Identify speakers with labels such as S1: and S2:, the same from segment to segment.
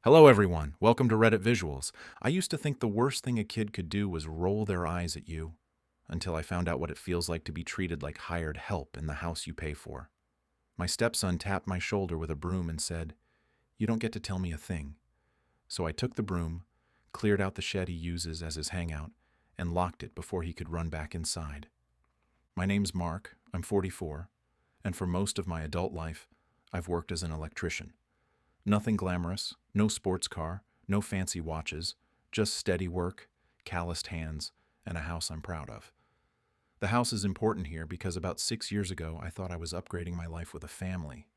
S1: Hello everyone, welcome to Reddit Visuals. I used to think the worst thing a kid could do was roll their eyes at you, until I found out what it feels like to be treated like hired help in the house you pay for. My stepson tapped my shoulder with a broom and said, "You don't get to tell me a thing." So I took the broom, cleared out the shed he uses as his hangout, and locked it before he could run back inside. My name's Mark, I'm 44, and for most of my adult life, I've worked as an electrician. Nothing glamorous, no sports car, no fancy watches, just steady work, calloused hands, and a house I'm proud of. The house is important here because about 6 years ago I thought I was upgrading my life with a family.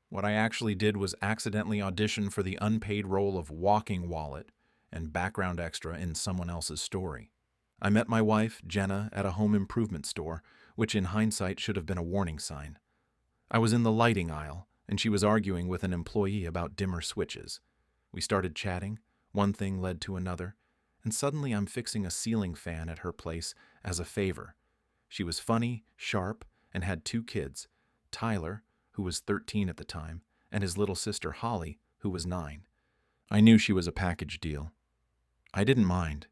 S1: What I actually did was accidentally audition for the unpaid role of walking wallet and background extra in someone else's story. I met my wife, Jenna, at a home improvement store, which in hindsight should have been a warning sign. I was in the lighting aisle, and she was arguing with an employee about dimmer switches. We started chatting, one thing led to another, and suddenly I'm fixing a ceiling fan at her place as a favor. She was funny, sharp, and had two kids, Tyler, who was 13 at the time, and his little sister Holly, who was 9. I knew she was a package deal. I didn't mind.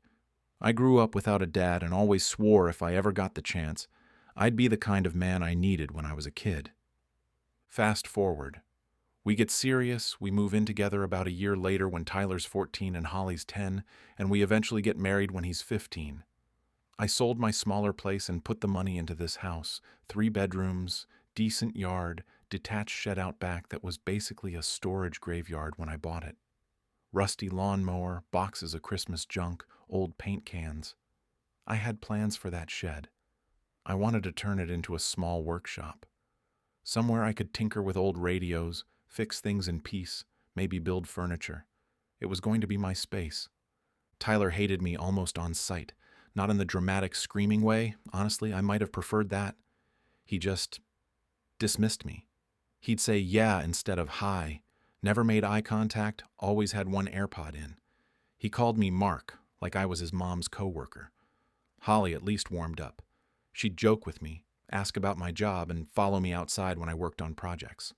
S1: I grew up without a dad and always swore if I ever got the chance, I'd be the kind of man I needed when I was a kid. Fast forward. We get serious, we move in together about a year later when Tyler's 14 and Holly's 10, and we eventually get married when he's 15. I sold my smaller place and put the money into this house, 3 bedrooms, decent yard, detached shed out back that was basically a storage graveyard when I bought it. Rusty lawnmower, boxes of Christmas junk, old paint cans. I had plans for that shed. I wanted to turn it into a small workshop. Somewhere I could tinker with old radios, fix things in peace, maybe build furniture. It was going to be my space. Tyler hated me almost on sight. Not in the dramatic screaming way. Honestly, I might have preferred that. He just dismissed me. He'd say yeah instead of hi. Never made eye contact, always had one AirPod in. He called me Mark, like I was his mom's coworker. Holly at least warmed up. She'd joke with me, ask about my job, and follow me outside when I worked on projects.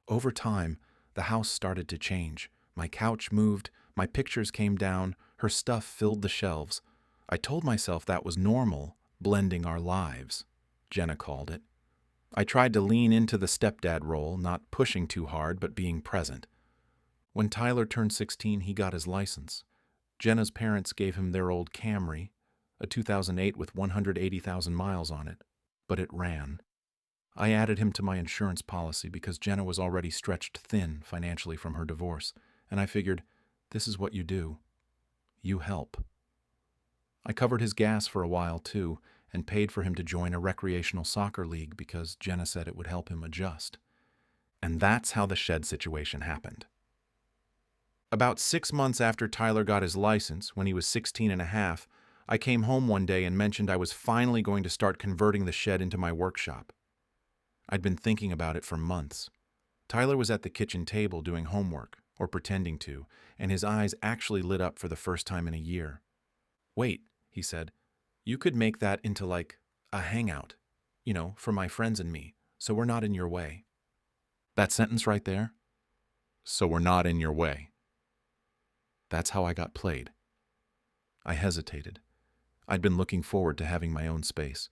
S1: Over time, the house started to change. My couch moved, my pictures came down, her stuff filled the shelves. I told myself that was normal, blending our lives, Jenna called it. I tried to lean into the stepdad role, not pushing too hard, but being present. When Tyler turned 16, he got his license. Jenna's parents gave him their old Camry, a 2008 with 180,000 miles on it, but it ran. I added him to my insurance policy because Jenna was already stretched thin financially from her divorce, and I figured, this is what you do. You help. I covered his gas for a while, too, and paid for him to join a recreational soccer league because Jenna said it would help him adjust. And that's how the shed situation happened. About 6 months after Tyler got his license, when he was 16 and a half, I came home one day and mentioned I was finally going to start converting the shed into my workshop. I'd been thinking about it for months. Tyler was at the kitchen table doing homework, or pretending to, and his eyes actually lit up for the first time in a year. "Wait," he said, "you could make that into like a hangout, for my friends and me, so we're not in your way." That sentence right there, "so we're not in your way." That's how I got played. I hesitated. I'd been looking forward to having my own space,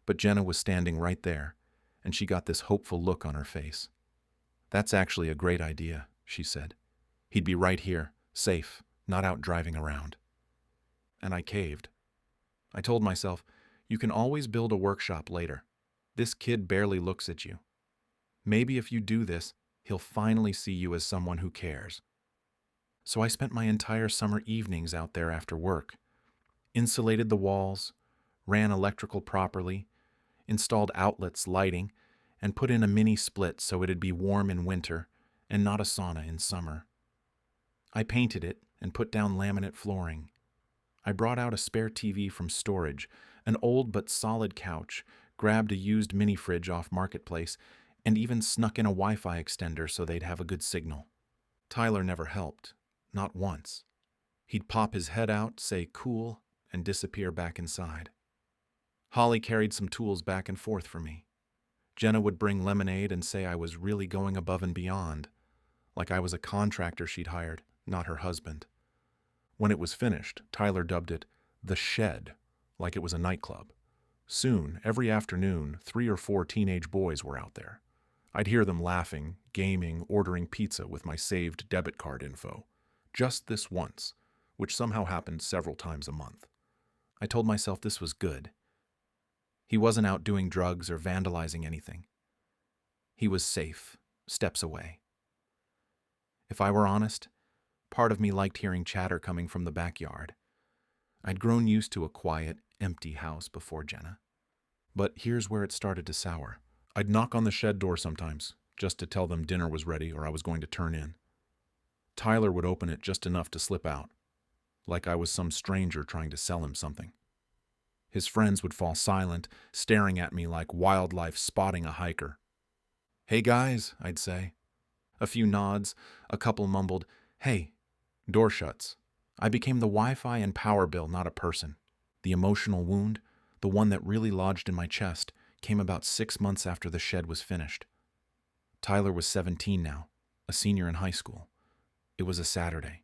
S1: but Jenna was standing right there, and she got this hopeful look on her face. "That's actually a great idea," she said. "He'd be right here, safe, not out driving around." And I caved. I told myself, you can always build a workshop later. This kid barely looks at you. Maybe if you do this, he'll finally see you as someone who cares. So I spent my entire summer evenings out there after work. Insulated the walls, ran electrical properly, installed outlets, lighting, and put in a mini split so it'd be warm in winter and not a sauna in summer. I painted it and put down laminate flooring. I brought out a spare TV from storage, an old but solid couch, grabbed a used mini fridge off Marketplace, and even snuck in a Wi-Fi extender so they'd have a good signal. Tyler never helped, not once. He'd pop his head out, say cool, and disappear back inside. Holly carried some tools back and forth for me. Jenna would bring lemonade and say I was really going above and beyond, like I was a contractor she'd hired, not her husband. When it was finished, Tyler dubbed it the shed, like it was a nightclub. Soon, every afternoon, 3 or 4 teenage boys were out there. I'd hear them laughing, gaming, ordering pizza with my saved debit card info. Just this once, which somehow happened several times a month. I told myself this was good. He wasn't out doing drugs or vandalizing anything. He was safe, steps away. If I were honest, part of me liked hearing chatter coming from the backyard. I'd grown used to a quiet, empty house before Jenna. But here's where it started to sour. I'd knock on the shed door sometimes, just to tell them dinner was ready or I was going to turn in. Tyler would open it just enough to slip out, like I was some stranger trying to sell him something. His friends would fall silent, staring at me like wildlife spotting a hiker. "Hey guys," I'd say. A few nods, a couple mumbled, "Hey." Door shuts. I became the Wi-Fi and power bill, not a person. The emotional wound, the one that really lodged in my chest, came about 6 months after the shed was finished. Tyler was 17 now, a senior in high school. It was a Saturday.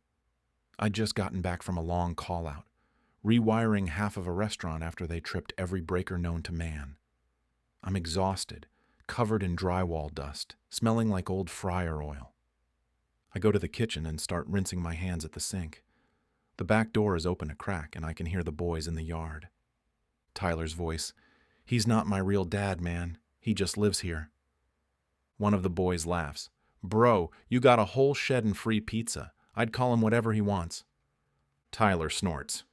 S1: I'd just gotten back from a long call-out, rewiring half of a restaurant after they tripped every breaker known to man. I'm exhausted, covered in drywall dust, smelling like old fryer oil. I go to the kitchen and start rinsing my hands at the sink. The back door is open a crack and I can hear the boys in the yard. Tyler's voice, "He's not my real dad, man. He just lives here." One of the boys laughs. "Bro, you got a whole shed and free pizza. I'd call him whatever he wants." Tyler snorts.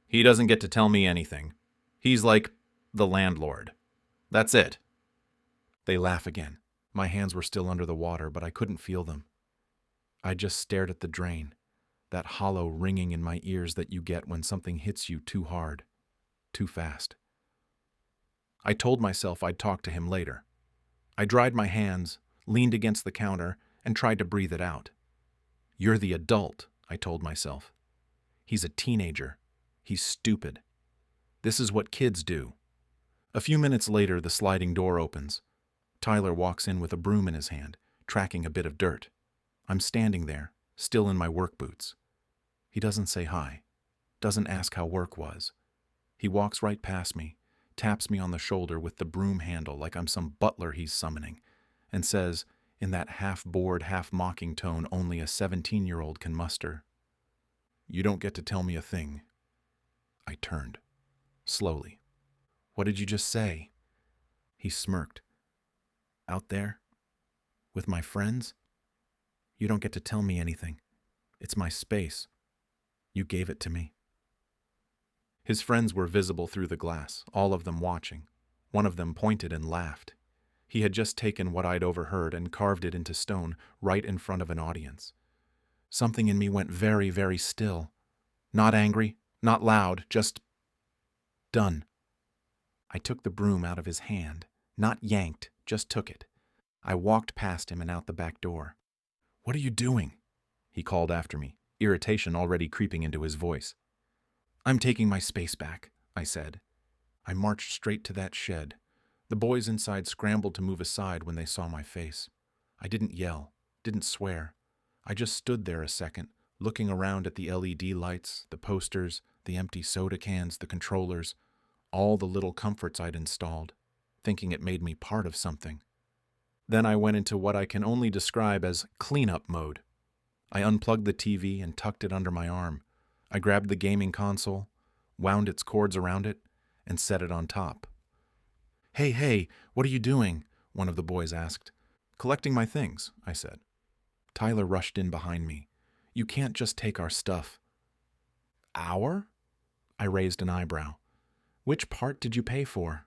S1: "He doesn't get to tell me anything. He's like the landlord. That's it." They laugh again. My hands were still under the water, but I couldn't feel them. I just stared at the drain, that hollow ringing in my ears that you get when something hits you too hard, too fast. I told myself I'd talk to him later. I dried my hands, leaned against the counter, and tried to breathe it out. "You're the adult," I told myself. "He's a teenager. He's stupid. This is what kids do." A few minutes later, the sliding door opens. Tyler walks in with a broom in his hand, tracking a bit of dirt. I'm standing there, still in my work boots. He doesn't say hi, doesn't ask how work was. He walks right past me, taps me on the shoulder with the broom handle like I'm some butler he's summoning, and says, in that half-bored, half-mocking tone only a 17-year-old can muster, "You don't get to tell me a thing." I turned, slowly. "What did you just say?" He smirked. "Out there? With my friends? You don't get to tell me anything. It's my space. You gave it to me." His friends were visible through the glass, all of them watching. One of them pointed and laughed. He had just taken what I'd overheard and carved it into stone right in front of an audience. Something in me went very, very still. Not angry, not loud, just done. I took the broom out of his hand, not yanked, just took it. I walked past him and out the back door. "What are you doing?" he called after me, irritation already creeping into his voice. "I'm taking my space back," I said. I marched straight to that shed. The boys inside scrambled to move aside when they saw my face. I didn't yell, didn't swear. I just stood there a second, looking around at the LED lights, the posters, the empty soda cans, the controllers, all the little comforts I'd installed, thinking it made me part of something. Then I went into what I can only describe as cleanup mode. I unplugged the TV and tucked it under my arm. I grabbed the gaming console, wound its cords around it, and set it on top. Hey, what are you doing?" one of the boys asked. "Collecting my things," I said. Tyler rushed in behind me. "You can't just take our stuff." "Our?" I raised an eyebrow. "Which part did you pay for?"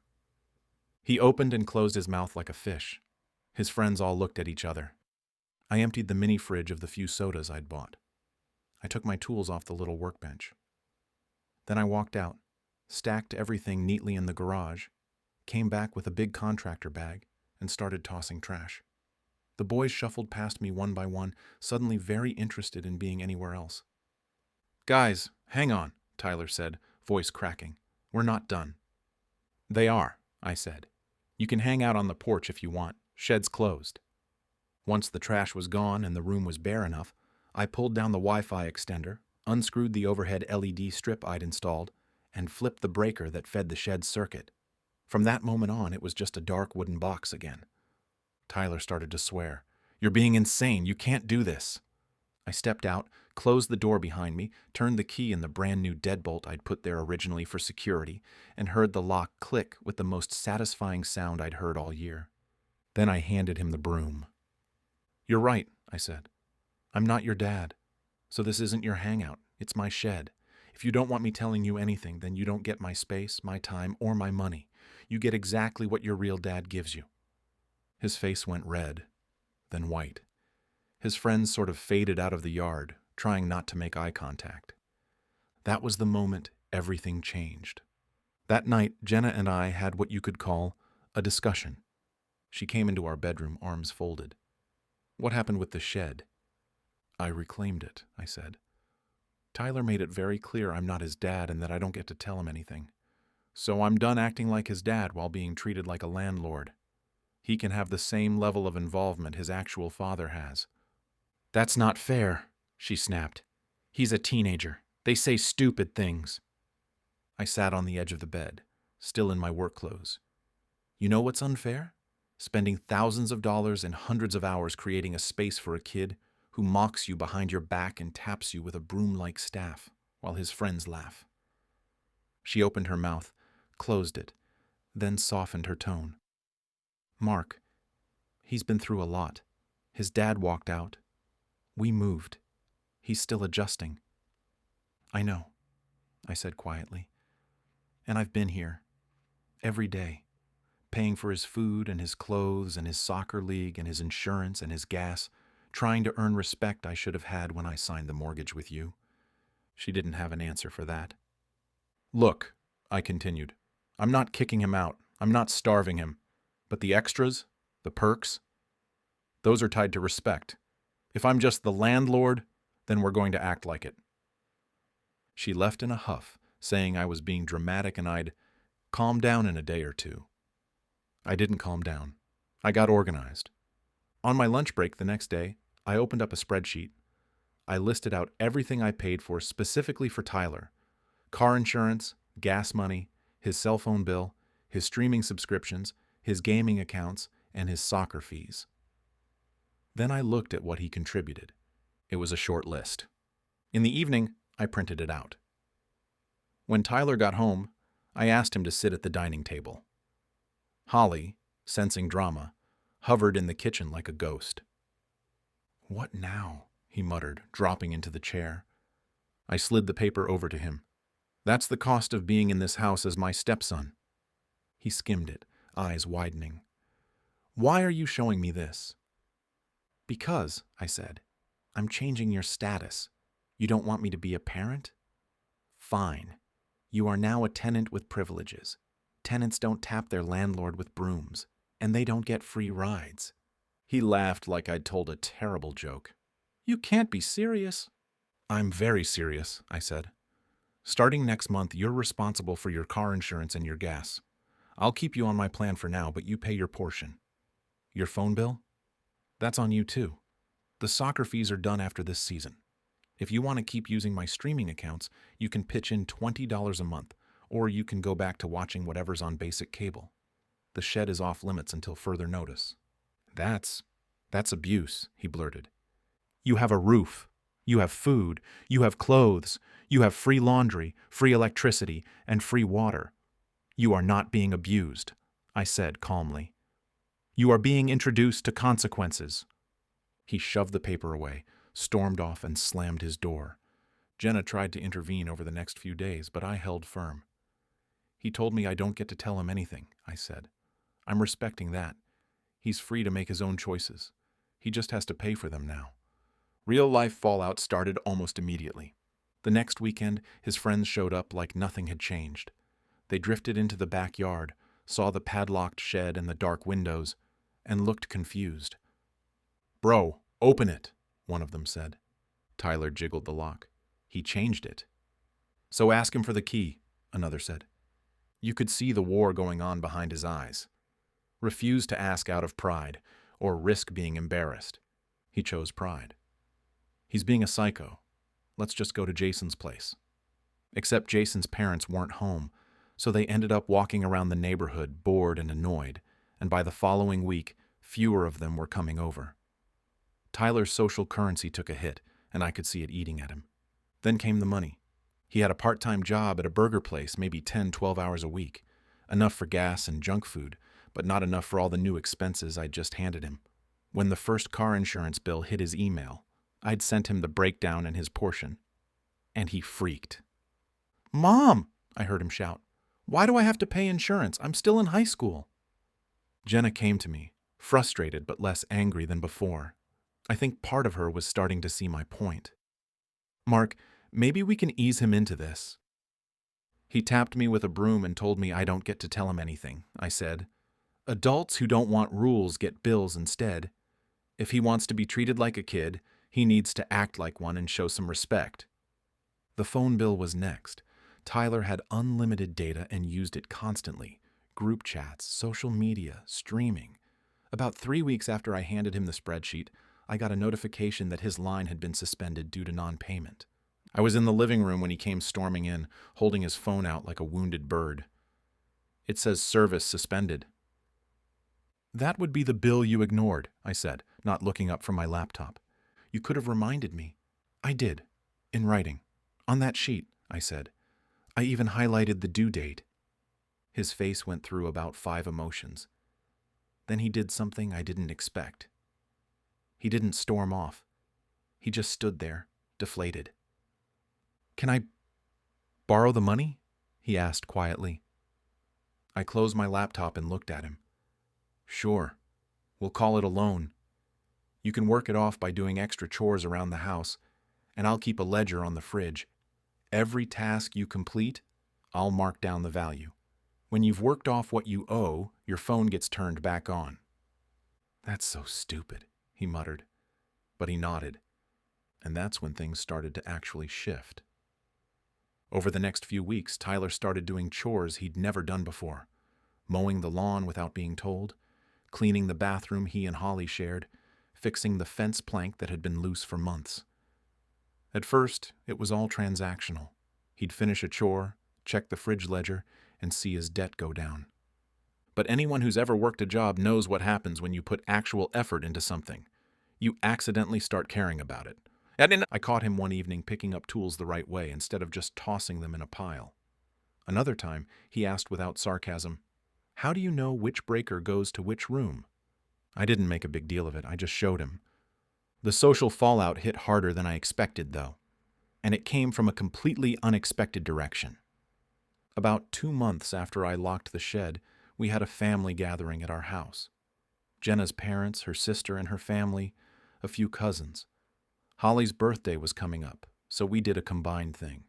S1: He opened and closed his mouth like a fish. His friends all looked at each other. I emptied the mini fridge of the few sodas I'd bought. I took my tools off the little workbench. Then I walked out, stacked everything neatly in the garage, came back with a big contractor bag, and started tossing trash. The boys shuffled past me one by one, suddenly very interested in being anywhere else. "Guys, hang on," Tyler said, voice cracking. "We're not done." "They are," I said. "You can hang out on the porch if you want. Shed's closed." Once the trash was gone and the room was bare enough, I pulled down the Wi-Fi extender, unscrewed the overhead LED strip I'd installed, and flipped the breaker that fed the shed circuit. From that moment on, it was just a dark wooden box again. Tyler started to swear. "You're being insane. You can't do this." I stepped out, closed the door behind me, turned the key in the brand new deadbolt I'd put there originally for security, and heard the lock click with the most satisfying sound I'd heard all year. Then I handed him the broom. "You're right," I said. "I'm not your dad, so this isn't your hangout. It's my shed. If you don't want me telling you anything, then you don't get my space, my time, or my money. You get exactly what your real dad gives you." His face went red, then white. His friends sort of faded out of the yard, trying not to make eye contact. That was the moment everything changed. That night, Jenna and I had what you could call a discussion. She came into our bedroom, arms folded. "What happened with the shed?" "I reclaimed it," I said. "Tyler made it very clear I'm not his dad and that I don't get to tell him anything. So I'm done acting like his dad while being treated like a landlord. He can have the same level of involvement his actual father has." "That's not fair," she snapped. "He's a teenager. They say stupid things." I sat on the edge of the bed, still in my work clothes. "You know what's unfair? Spending thousands of dollars and hundreds of hours creating a space for a kid who mocks you behind your back and taps you with a broom-like staff while his friends laugh." She opened her mouth, closed it, then softened her tone. "Mark, he's been through a lot. His dad walked out. We moved. He's still adjusting." "I know," I said quietly. "And I've been here, every day, paying for his food and his clothes and his soccer league and his insurance and his gas, trying to earn respect I should have had when I signed the mortgage with you." She didn't have an answer for that. "Look," I continued, "I'm not kicking him out. I'm not starving him. But the extras, the perks, those are tied to respect. If I'm just the landlord, then we're going to act like it." She left in a huff, saying I was being dramatic and I'd calm down in a day or two. I didn't calm down. I got organized. On my lunch break the next day, I opened up a spreadsheet. I listed out everything I paid for specifically for Tyler: car insurance, gas money, his cell phone bill, his streaming subscriptions, his gaming accounts, and his soccer fees. Then I looked at what he contributed. It was a short list. In the evening, I printed it out. When Tyler got home, I asked him to sit at the dining table. Holly, sensing drama, hovered in the kitchen like a ghost. "What now?" he muttered, dropping into the chair. I slid the paper over to him. "That's the cost of being in this house as my stepson." He skimmed it, eyes widening. "Why are you showing me this?" "Because," I said, "I'm changing your status. You don't want me to be a parent? Fine. You are now a tenant with privileges. Tenants don't tap their landlord with brooms, and they don't get free rides." He laughed like I'd told a terrible joke. "You can't be serious." "I'm very serious," I said. "Starting next month, you're responsible for your car insurance and your gas. I'll keep you on my plan for now, but you pay your portion. Your phone bill? That's on you too. The soccer fees are done after this season. If you want to keep using my streaming accounts, you can pitch in $20 a month, or you can go back to watching whatever's on basic cable. The shed is off limits until further notice." That's abuse," he blurted. "You have a roof. You have food. You have clothes. You have free laundry, free electricity, and free water. You are not being abused," I said calmly. "You are being introduced to consequences." He shoved the paper away, stormed off, and slammed his door. Jenna tried to intervene over the next few days, but I held firm. "He told me I don't get to tell him anything," I said. "I'm respecting that. He's free to make his own choices. He just has to pay for them now." Real-life fallout started almost immediately. The next weekend, his friends showed up like nothing had changed. They drifted into the backyard, saw the padlocked shed and the dark windows, and looked confused. "Bro, open it," one of them said. Tyler jiggled the lock. "He changed it." "So ask him for the key," another said. You could see the war going on behind his eyes. Refuse to ask out of pride, or risk being embarrassed. He chose pride. He's being a psycho. Let's just go to Jason's place. Except Jason's parents weren't home, so they ended up walking around the neighborhood bored and annoyed, and by the following week, fewer of them were coming over. Tyler's social currency took a hit, and I could see it eating at him. Then came the money. He had a part-time job at a burger place, maybe 10, 12 hours a week. Enough for gas and junk food, but not enough for all the new expenses I'd just handed him. When the first car insurance bill hit his email, I'd sent him the breakdown and his portion. And he freaked. "Mom!" I heard him shout. "Why do I have to pay insurance? I'm still in high school." Jenna came to me, frustrated but less angry than before. I think part of her was starting to see my point. "Mark, maybe we can ease him into this." He tapped me with a broom and told me I don't get to tell him anything, I said. "Adults who don't want rules get bills instead. If he wants to be treated like a kid, he needs to act like one and show some respect." The phone bill was next. Tyler had unlimited data and used it constantly. Group chats, social media, streaming. About 3 weeks after I handed him the spreadsheet, I got a notification that his line had been suspended due to non-payment. I was in the living room when he came storming in, holding his phone out like a wounded bird. "It says service suspended." "That would be the bill you ignored," I said, not looking up from my laptop. "You could have reminded me." "I did. In writing. On that sheet," I said. "I even highlighted the due date." His face went through about 5 emotions. Then he did something I didn't expect. He didn't storm off. He just stood there, deflated. "Can I borrow the money?" he asked quietly. I closed my laptop and looked at him. "Sure. We'll call it a loan. You can work it off by doing extra chores around the house, and I'll keep a ledger on the fridge. Every task you complete, I'll mark down the value. When you've worked off what you owe, your phone gets turned back on." "That's so stupid," he muttered, but he nodded, and that's when things started to actually shift. Over the next few weeks, Tyler started doing chores he'd never done before. Mowing the lawn without being told, cleaning the bathroom he and Holly shared, fixing the fence plank that had been loose for months. At first, it was all transactional. He'd finish a chore, check the fridge ledger, and see his debt go down. But anyone who's ever worked a job knows what happens when you put actual effort into something. You accidentally start caring about it. I caught him one evening picking up tools the right way instead of just tossing them in a pile. Another time, he asked without sarcasm, "How do you know which breaker goes to which room?" I didn't make a big deal of it, I just showed him. The social fallout hit harder than I expected, though, and it came from a completely unexpected direction. About 2 months after I locked the shed, we had a family gathering at our house. Jenna's parents, her sister and her family, a few cousins. Holly's birthday was coming up, so we did a combined thing.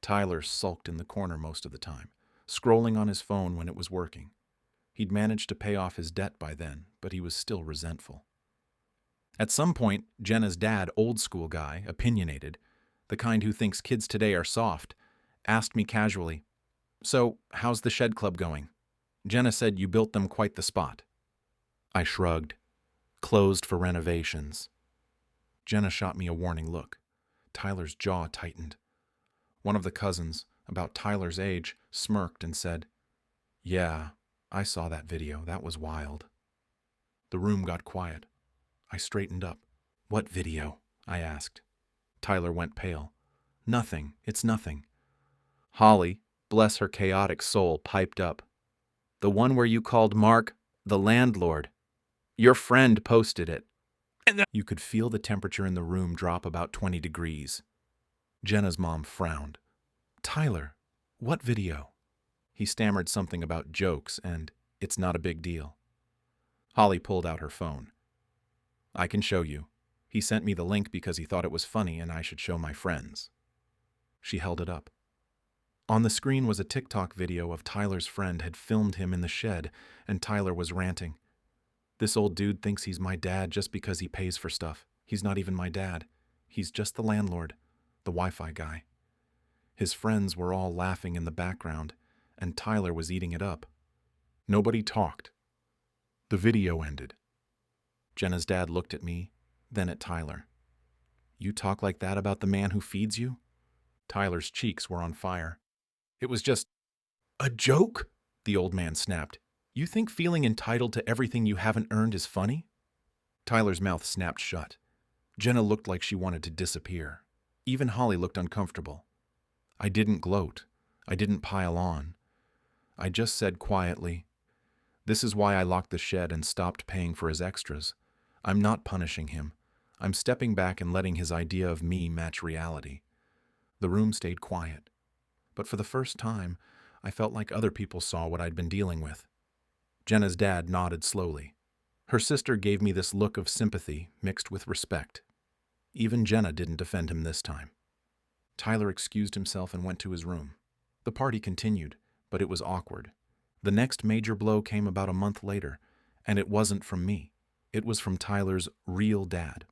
S1: Tyler sulked in the corner most of the time, scrolling on his phone when it was working. He'd managed to pay off his debt by then, but he was still resentful. At some point, Jenna's dad, old school guy, opinionated, the kind who thinks kids today are soft, asked me casually, "So, how's the shed club going? Jenna said you built them quite the spot." I shrugged. "Closed for renovations." Jenna shot me a warning look. Tyler's jaw tightened. One of the cousins, about Tyler's age, smirked and said, "Yeah, I saw that video. That was wild." The room got quiet. I straightened up. "What video?" I asked. Tyler went pale. "Nothing. It's nothing." Holly, bless her chaotic soul, piped up. "The one where you called Mark the landlord. Your friend posted it." You could feel the temperature in the room drop about 20 degrees. Jenna's mom frowned. "Tyler, what video?" He stammered something about jokes and, "It's not a big deal." Holly pulled out her phone. "I can show you. He sent me the link because he thought it was funny and I should show my friends." She held it up. On the screen was a TikTok video of Tyler's friend had filmed him in the shed, and Tyler was ranting. "This old dude thinks he's my dad just because he pays for stuff. He's not even my dad. He's just the landlord, the Wi-Fi guy." His friends were all laughing in the background, and Tyler was eating it up. Nobody talked. The video ended. Jenna's dad looked at me, then at Tyler. You talk like that about the man who feeds you? Tyler's cheeks were on fire. It was just a joke, the old man snapped. You think feeling entitled to everything you haven't earned is funny? Tyler's mouth snapped shut. Jenna looked like she wanted to disappear. Even Holly looked uncomfortable. I didn't gloat. I didn't pile on. I just said quietly, "This is why I locked the shed and stopped paying for his extras. I'm not punishing him. I'm stepping back and letting his idea of me match reality." The room stayed quiet. But for the first time, I felt like other people saw what I'd been dealing with. Jenna's dad nodded slowly. Her sister gave me this look of sympathy mixed with respect. Even Jenna didn't defend him this time. Tyler excused himself and went to his room. The party continued, but it was awkward. The next major blow came about a month later, and it wasn't from me. It was from Tyler's real dad.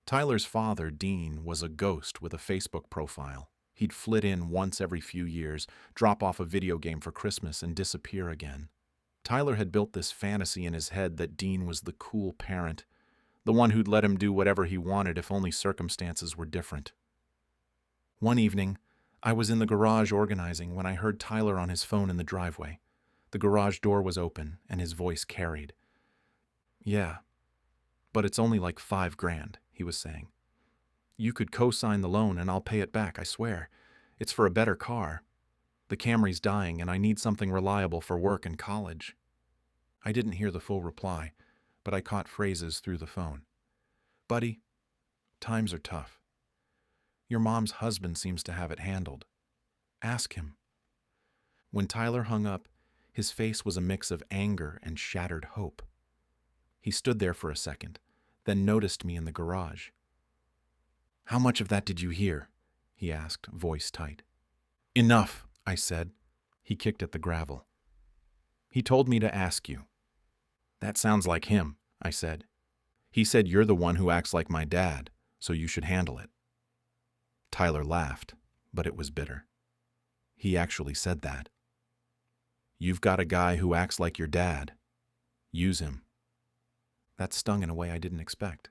S1: Tyler's father, Dean, was a ghost with a Facebook profile. He'd flit in once every few years, drop off a video game for Christmas, and disappear again. Tyler had built this fantasy in his head that Dean was the cool parent, the one who'd let him do whatever he wanted if only circumstances were different. One evening, I was in the garage organizing when I heard Tyler on his phone in the driveway. The garage door was open, and his voice carried. "Yeah, but it's only like $5,000, he was saying. "You could co-sign the loan and I'll pay it back, I swear. It's for a better car. The Camry's dying and I need something reliable for work and college." I didn't hear the full reply, but I caught phrases through the phone. "Buddy, times are tough. Your mom's husband seems to have it handled. Ask him." When Tyler hung up, his face was a mix of anger and shattered hope. He stood there for a second, then noticed me in the garage. "How much of that did you hear?" he asked, voice tight. "Enough," I said. He kicked at the gravel. "He told me to ask you." "That sounds like him," I said. "He said you're the one who acts like my dad, so you should handle it." Tyler laughed, but it was bitter. He actually said that. "You've got a guy who acts like your dad. Use him." That stung in a way I didn't expect.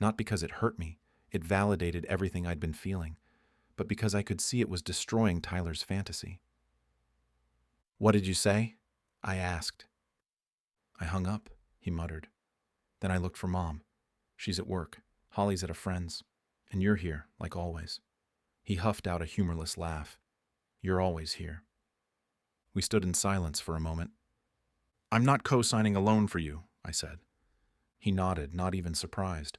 S1: Not because it hurt me, it validated everything I'd been feeling, but because I could see it was destroying Tyler's fantasy. "What did you say?" I asked. "I hung up," he muttered. Then I looked for Mom. "She's at work. Holly's at a friend's. And you're here, like always." He huffed out a humorless laugh. "You're always here." We stood in silence for a moment. "I'm not co-signing a loan for you," I said. He nodded, not even surprised.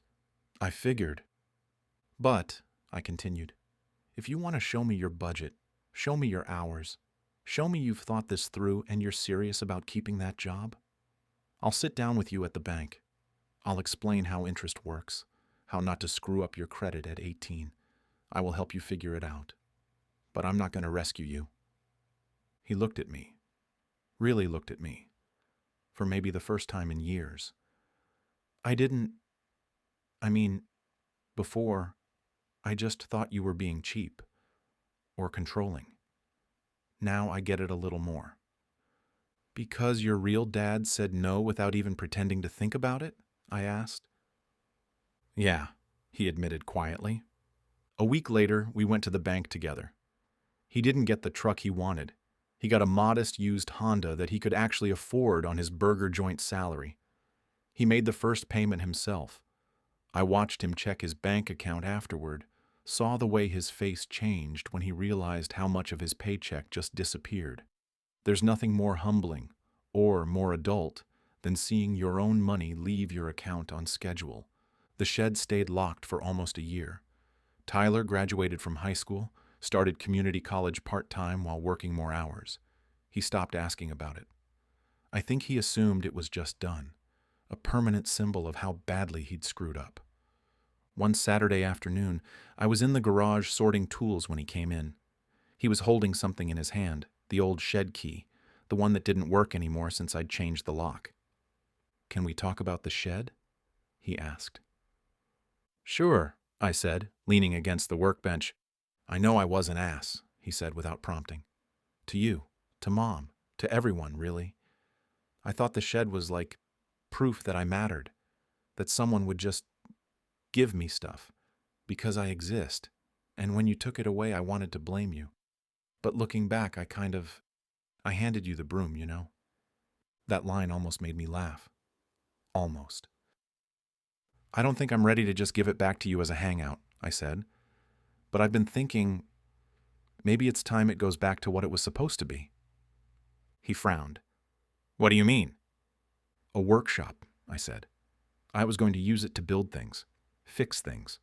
S1: "I figured. But," I continued, "if you want to show me your budget, show me your hours, show me you've thought this through and you're serious about keeping that job, I'll sit down with you at the bank. I'll explain how interest works, how not to screw up your credit at 18. I will help you figure it out. But I'm not going to rescue you." He looked at me, really looked at me, for maybe the first time in years. Before, I just thought you were being cheap or controlling. Now I get it a little more." "Because your real dad said no without even pretending to think about it?" I asked. "Yeah," he admitted quietly. A week later, we went to the bank together. He didn't get the truck he wanted. He got a modest used Honda that he could actually afford on his burger joint salary. He made the first payment himself. I watched him check his bank account afterward, saw the way his face changed when he realized how much of his paycheck just disappeared. There's nothing more humbling or more adult than seeing your own money leave your account on schedule. The shed stayed locked for almost a year. Tyler graduated from high school, started community college part-time while working more hours. He stopped asking about it. I think he assumed it was just done, a permanent symbol of how badly he'd screwed up. One Saturday afternoon, I was in the garage sorting tools when he came in. He was holding something in his hand, the old shed key, the one that didn't work anymore since I'd changed the lock. "Can we talk about the shed?" he asked. "Sure," I said, leaning against the workbench. "I know I was an ass," he said without prompting. "To you, to Mom, to everyone, really. I thought the shed was like proof that I mattered, that someone would just give me stuff, Because I exist. And when you took it away, I wanted to blame you. But looking back, I handed you the broom, you know? That line almost made me laugh. Almost. I don't think I'm ready to just give it back to you as a hangout, I said. But I've been thinking maybe it's time it goes back to what it was supposed to be. He frowned. What do you mean? A workshop, I said. I was going to use it to build things, fix things,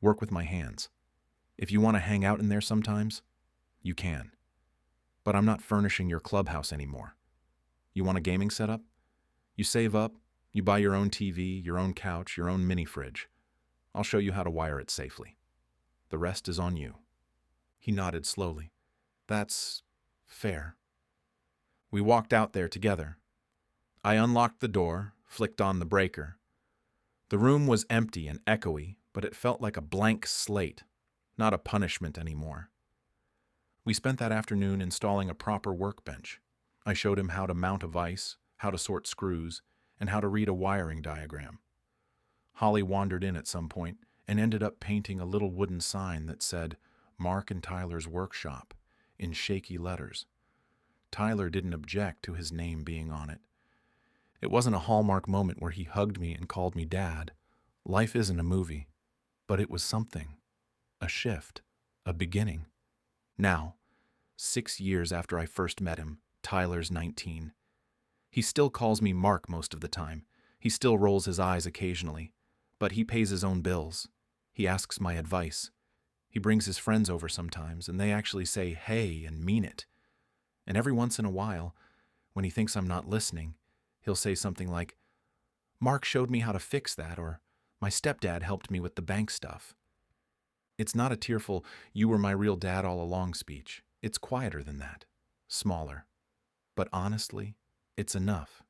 S1: work with my hands. If you want to hang out in there sometimes, you can. But I'm not furnishing your clubhouse anymore. You want a gaming setup? You save up, you buy your own TV, your own couch, your own mini fridge. I'll show you how to wire it safely. The rest is on you. He nodded slowly. That's fair. We walked out there together. I unlocked the door, flicked on the breaker. The room was empty and echoey, but it felt like a blank slate, not a punishment anymore. We spent that afternoon installing a proper workbench. I showed him how to mount a vise, how to sort screws, and how to read a wiring diagram. Holly wandered in at some point and ended up painting a little wooden sign that said, Mark and Tyler's Workshop, in shaky letters. Tyler didn't object to his name being on it. It wasn't a Hallmark moment where he hugged me and called me Dad. Life isn't a movie, but it was something. A shift. A beginning. Now, 6 years after I first met him, Tyler's 19. He still calls me Mark most of the time. He still rolls his eyes occasionally. But he pays his own bills. He asks my advice. He brings his friends over sometimes, and they actually say hey and mean it. And every once in a while, when he thinks I'm not listening, he'll say something like, Mark showed me how to fix that, or my stepdad helped me with the bank stuff. It's not a tearful, you were my real dad all along speech. It's quieter than that. Smaller. But honestly, it's enough.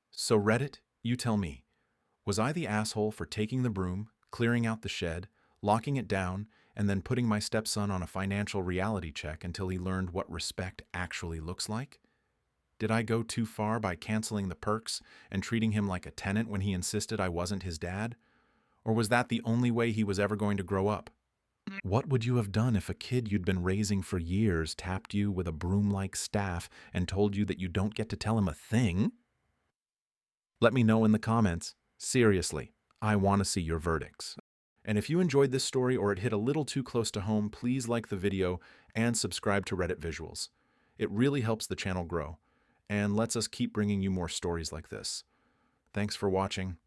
S1: So Reddit, you tell me, was I the asshole for taking the broom, clearing out the shed, locking it down, and then putting my stepson on a financial reality check until he learned what respect actually looks like? Did I go too far by canceling the perks and treating him like a tenant when he insisted I wasn't his dad? Or was that the only way he was ever going to grow up? What would you have done if a kid you'd been raising for years tapped you with a broom-like staff and told you that you don't get to tell him a thing? Let me know in the comments. Seriously, I want to see your verdicts. And if you enjoyed this story or it hit a little too close to home, please like the video and subscribe to Reddit Visuals. It really helps the channel grow and lets us keep bringing you more stories like this. Thanks for watching.